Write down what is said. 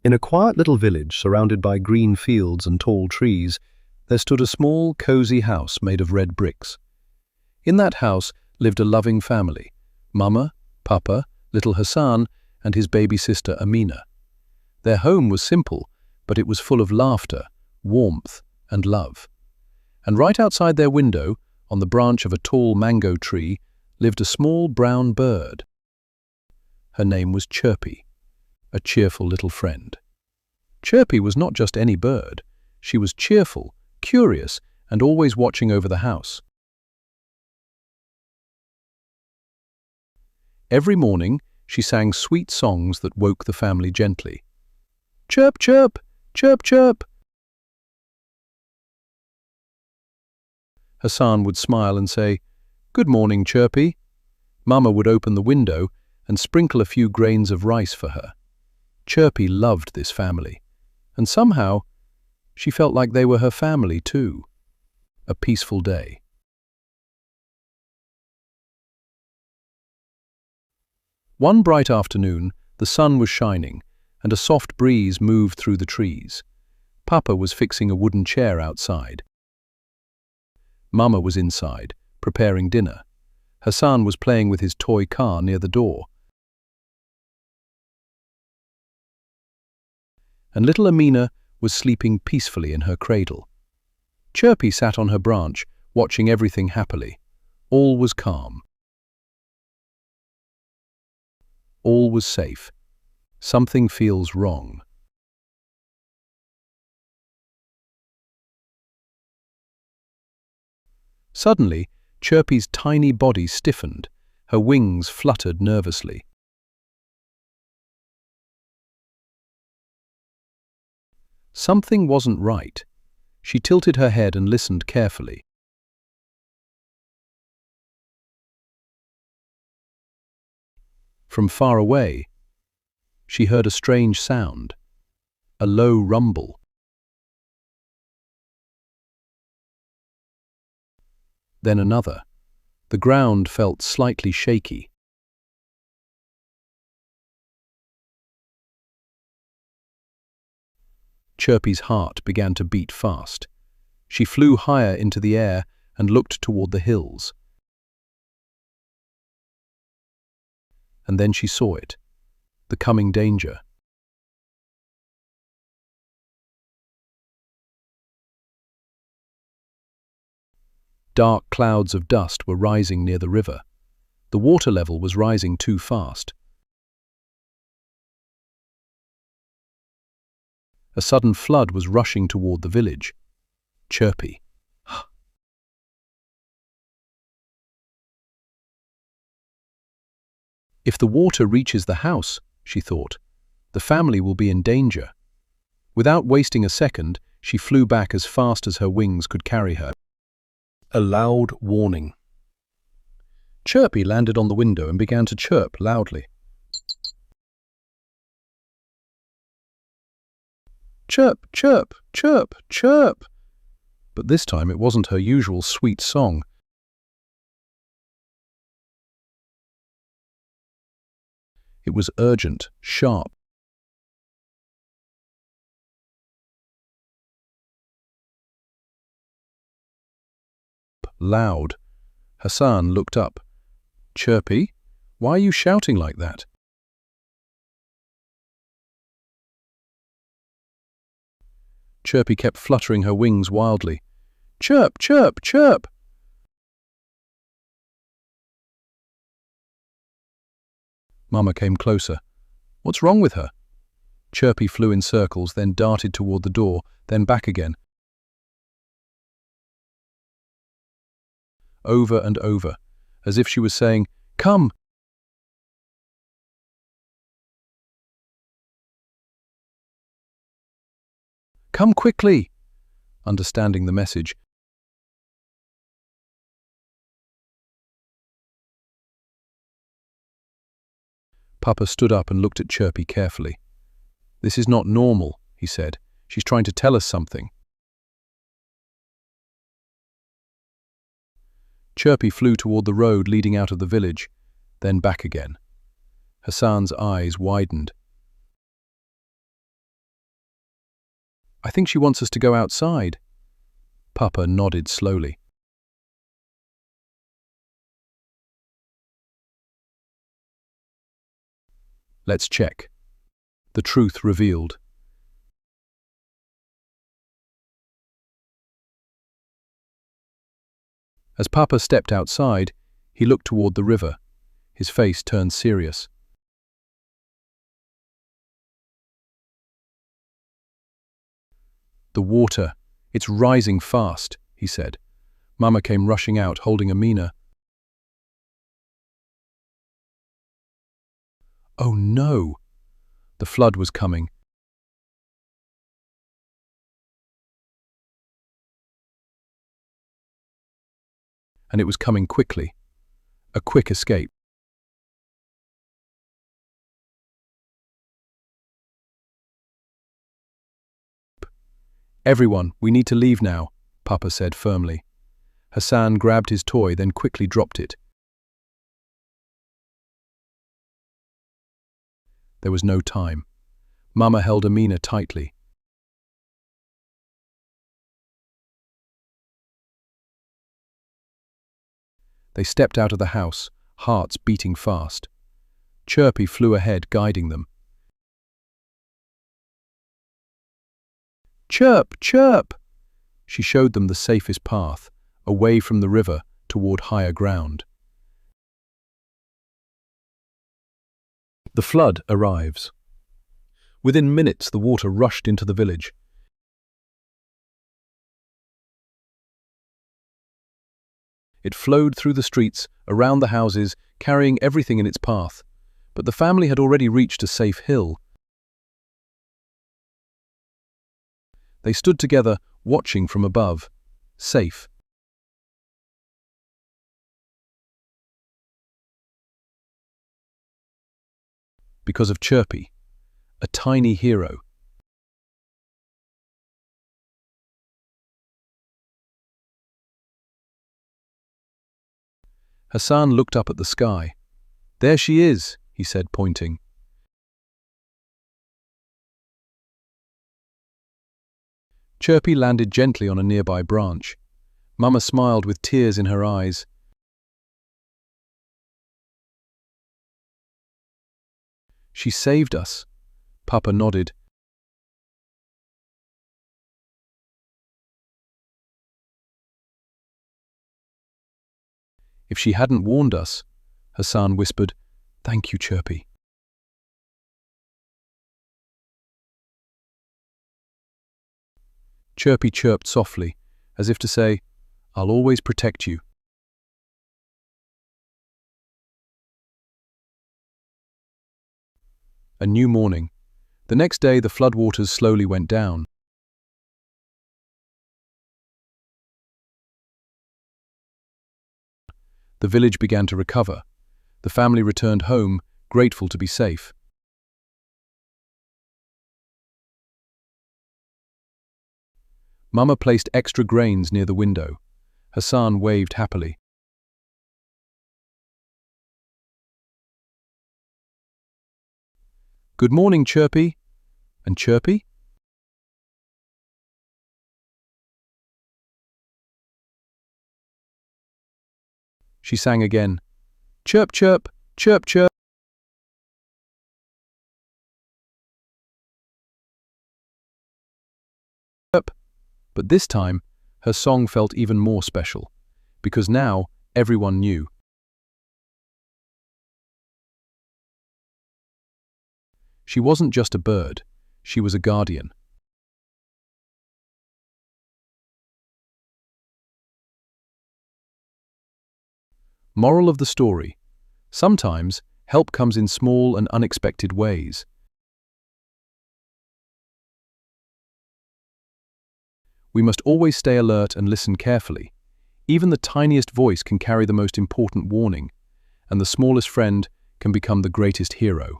In a quiet little village surrounded by green fields and tall trees, there stood a small, cozy house made of red bricks. In that house lived a loving family: Mama, Papa, little Hassan, and his baby sister Amina. Their home was simple, but it was full of laughter, warmth, and love. And right outside their window, on the branch of a tall mango tree, lived a small brown bird. Her name was Chirpy, a cheerful little friend. Chirpy was not just any bird. She was cheerful, curious, and always watching over the house. Every morning, she sang sweet songs that woke the family gently. Chirp, chirp, chirp, chirp. Hassan would smile and say, "Good morning, Chirpy." Mama would open the window and sprinkle a few grains of rice for her. Chirpy loved this family, and somehow she felt like they were her family too. A peaceful day. One bright afternoon, the sun was shining, and a soft breeze moved through the trees. Papa was fixing a wooden chair outside. Mama was inside, preparing dinner. Hassan was playing with his toy car near the door. And little Amina was sleeping peacefully in her cradle. Chirpy sat on her branch, watching everything happily. All was calm. All was safe. Something feels wrong. Suddenly, Chirpy's tiny body stiffened. Her wings fluttered nervously. Something wasn't right. She tilted her head and listened carefully. From far away, she heard a strange sound, a low rumble. Then another. The ground felt slightly shaky. Chirpy's heart began to beat fast. She flew higher into the air and looked toward the hills. And then she saw it, the coming danger. Dark clouds of dust were rising near the river. The water level was rising too fast. A sudden flood was rushing toward the village. Chirpy. If the water reaches the house, she thought, the family will be in danger. Without wasting a second, she flew back as fast as her wings could carry her. A loud warning. Chirpy landed on the window and began to chirp loudly. Chirp, chirp, chirp, chirp. But this time it wasn't her usual sweet song. It was urgent, sharp. Loud. Hassan looked up. Chirpy, why are you shouting like that? Chirpy kept fluttering her wings wildly. Chirp, chirp, chirp. Mama came closer. What's wrong with her? Chirpy flew in circles, then darted toward the door, then back again. Over and over, as if she was saying, "Come!" "Come quickly!" Understanding the message, Papa stood up and looked at Chirpy carefully. "This is not normal," he said. "She's trying to tell us something." Chirpy flew toward the road leading out of the village, then back again. Hassan's eyes widened. I think she wants us to go outside. Papa nodded slowly. Let's check. The truth revealed. As Papa stepped outside, he looked toward the river. His face turned serious. The water, it's rising fast, he said. Mama came rushing out, holding Amina. Oh no! The flood was coming. And it was coming quickly. A quick escape. Everyone, we need to leave now, Papa said firmly. Hassan grabbed his toy, then quickly dropped it. There was no time. Mama held Amina tightly. They stepped out of the house, hearts beating fast. Chirpy flew ahead, guiding them. Chirp, chirp! She showed them the safest path, away from the river toward higher ground. The flood arrives. Within minutes, the water rushed into the village. It flowed through the streets, around the houses, carrying everything in its path. But the family had already reached a safe hill. They stood together, watching from above, safe. Because of Chirpy, a tiny hero. Hassan looked up at the sky. There she is, he said, pointing. Chirpy landed gently on a nearby branch. Mama smiled with tears in her eyes. She saved us. Papa nodded. If she hadn't warned us, Hassan whispered, "Thank you, Chirpy." Chirpy chirped softly, as if to say, "I'll always protect you." A new morning. The next day, the floodwaters slowly went down. The village began to recover. The family returned home, grateful to be safe. Mama placed extra grains near the window. Hassan waved happily. Good morning, Chirpy. And Chirpy? She sang again. Chirp, chirp, chirp, chirp. But this time, her song felt even more special, because now everyone knew. She wasn't just a bird, she was a guardian. Moral of the story: sometimes help comes in small and unexpected ways. We must always stay alert and listen carefully. Even the tiniest voice can carry the most important warning, and the smallest friend can become the greatest hero.